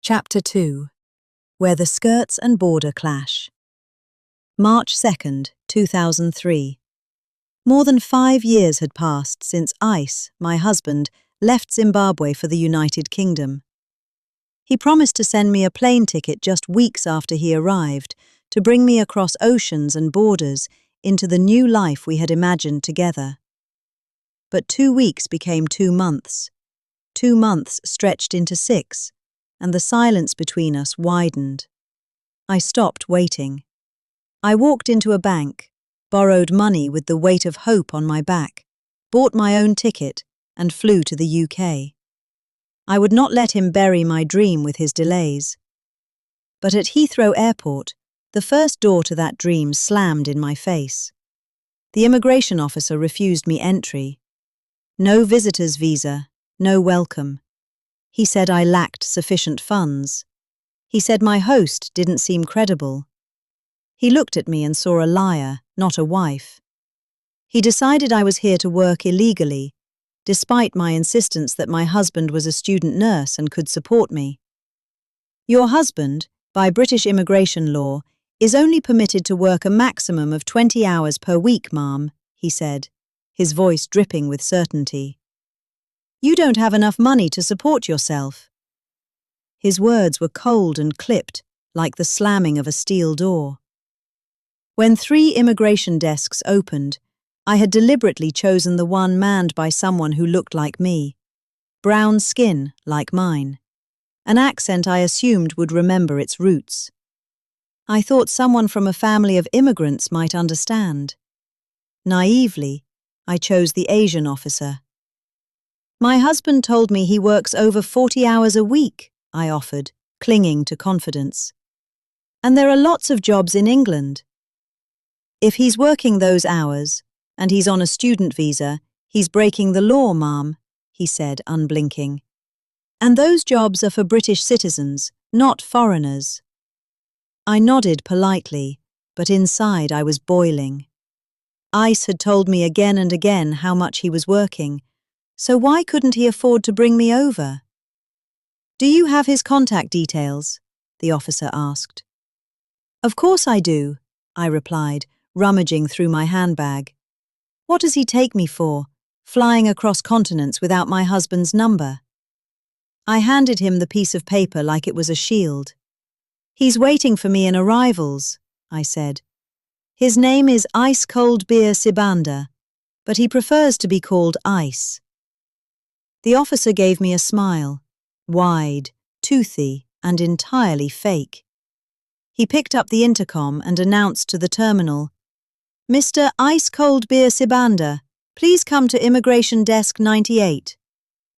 Chapter 2. Where the Skirts and Border Clash. March 2nd, 2003. More than 5 years had passed since Ice, my husband, left Zimbabwe for the United Kingdom. He promised to send me a plane ticket just weeks after he arrived, to bring me across oceans and borders into the new life we had imagined together. But 2 weeks became 2 months. 2 months stretched into 6. And the silence between us widened. I stopped waiting. I walked into a bank, borrowed money with the weight of hope on my back, bought my own ticket, and flew to the UK. I would not let him bury my dream with his delays. But at Heathrow Airport, the first door to that dream slammed in my face. The immigration officer refused me entry. No visitor's visa, no welcome. He said I lacked sufficient funds. He said my host didn't seem credible. He looked at me and saw a liar, not a wife. He decided I was here to work illegally, despite my insistence that my husband was a student nurse and could support me. Your husband, by British immigration law, is only permitted to work a maximum of 20 hours per week, ma'am, he said, his voice dripping with certainty. You don't have enough money to support yourself. His words were cold and clipped, like the slamming of a steel door. When 3 immigration desks opened, I had deliberately chosen the one manned by someone who looked like me, brown skin like mine, an accent I assumed would remember its roots. I thought someone from a family of immigrants might understand. Naively, I chose the Asian officer. My husband told me he works over 40 hours a week, I offered, clinging to confidence. And there are lots of jobs in England. If he's working those hours, and he's on a student visa, he's breaking the law, ma'am, he said, unblinking. And those jobs are for British citizens, not foreigners. I nodded politely, but inside I was boiling. Ice had told me again and again how much he was working, so why couldn't he afford to bring me over? Do you have his contact details? The officer asked. Of course I do, I replied, rummaging through my handbag. What does he take me for, flying across continents without my husband's number? I handed him the piece of paper like it was a shield. He's waiting for me in arrivals, I said. His name is Ice Cold Beer Sibanda, but he prefers to be called Ice. The officer gave me a smile, wide, toothy, and entirely fake. He picked up the intercom and announced to the terminal, Mr. Ice Cold Beer Sibanda, please come to Immigration Desk 98.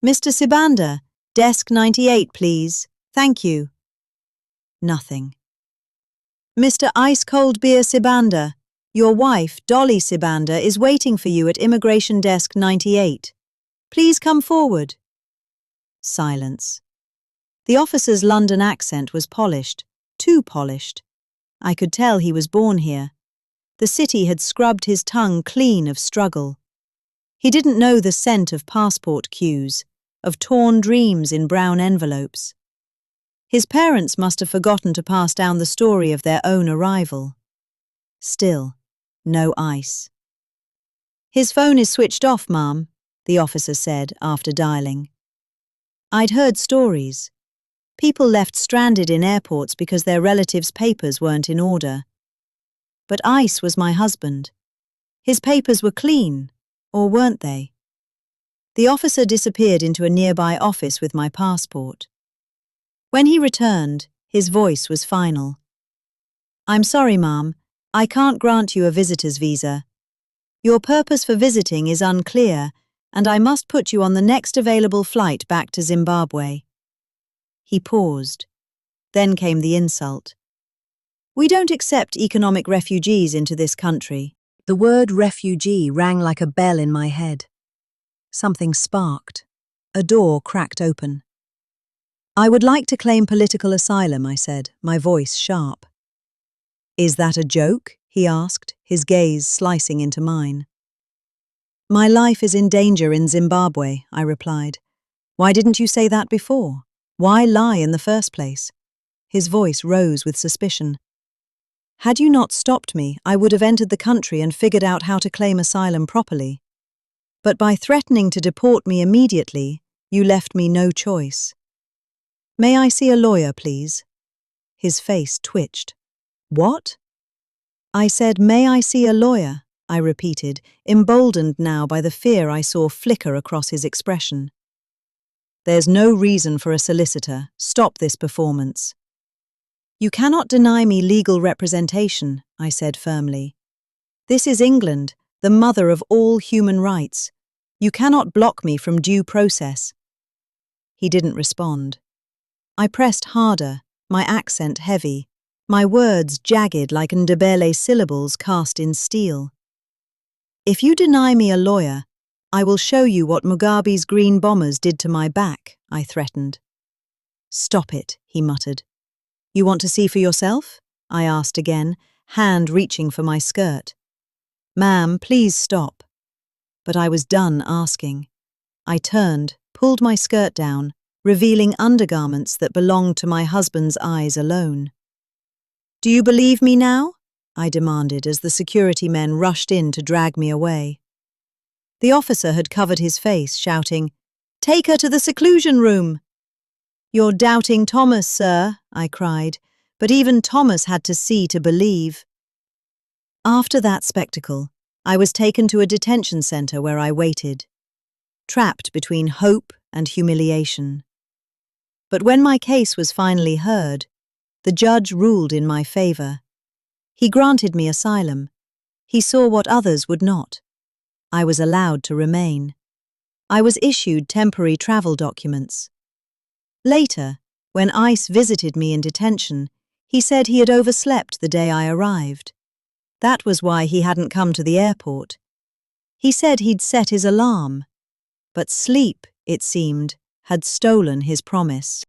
Mr. Sibanda, Desk 98, please. Thank you. Nothing. Mr. Ice Cold Beer Sibanda, your wife, Dolly Sibanda, is waiting for you at Immigration Desk 98. Please come forward. Silence. The officer's London accent was polished, too polished. I could tell he was born here. The city had scrubbed his tongue clean of struggle. He didn't know the scent of passport queues, of torn dreams in brown envelopes. His parents must have forgotten to pass down the story of their own arrival. Still, no Ice. His phone is switched off, ma'am, the officer said after dialing. I'd heard stories. People left stranded in airports because their relatives' papers weren't in order. But Ice was my husband. His papers were clean, or weren't they? The officer disappeared into a nearby office with my passport. When he returned, his voice was final. I'm sorry, ma'am, I can't grant you a visitor's visa. Your purpose for visiting is unclear, and I must put you on the next available flight back to Zimbabwe. He paused. Then came the insult. We don't accept economic refugees into this country. The word refugee rang like a bell in my head. Something sparked. A door cracked open. I would like to claim political asylum, I said, my voice sharp. Is that a joke? He asked, his gaze slicing into mine. My life is in danger in Zimbabwe, I replied. Why didn't you say that before? Why lie in the first place? His voice rose with suspicion. Had you not stopped me, I would have entered the country and figured out how to claim asylum properly. But by threatening to deport me immediately, you left me no choice. May I see a lawyer, please? His face twitched. What? I said, may I see a lawyer? I repeated, emboldened now by the fear I saw flicker across his expression. There's no reason for a solicitor. Stop this performance. You cannot deny me legal representation, I said firmly. This is England, the mother of all human rights. You cannot block me from due process. He didn't respond. I pressed harder, my accent heavy, my words jagged like Ndebele syllables cast in steel. If you deny me a lawyer, I will show you what Mugabe's green bombers did to my back, I threatened. Stop it, he muttered. You want to see for yourself? I asked again, hand reaching for my skirt. Ma'am, please stop. But I was done asking. I turned, pulled my skirt down, revealing undergarments that belonged to my husband's eyes alone. Do you believe me now? I demanded as the security men rushed in to drag me away. The officer had covered his face, shouting, Take her to the seclusion room! You're doubting Thomas, sir, I cried, but even Thomas had to see to believe. After that spectacle, I was taken to a detention centre where I waited, trapped between hope and humiliation. But when my case was finally heard, the judge ruled in my favour. He granted me asylum. He saw what others would not. I was allowed to remain. I was issued temporary travel documents. Later, when ICE visited me in detention, he said he had overslept the day I arrived. That was why he hadn't come to the airport. He said he'd set his alarm. But sleep, it seemed, had stolen his promise.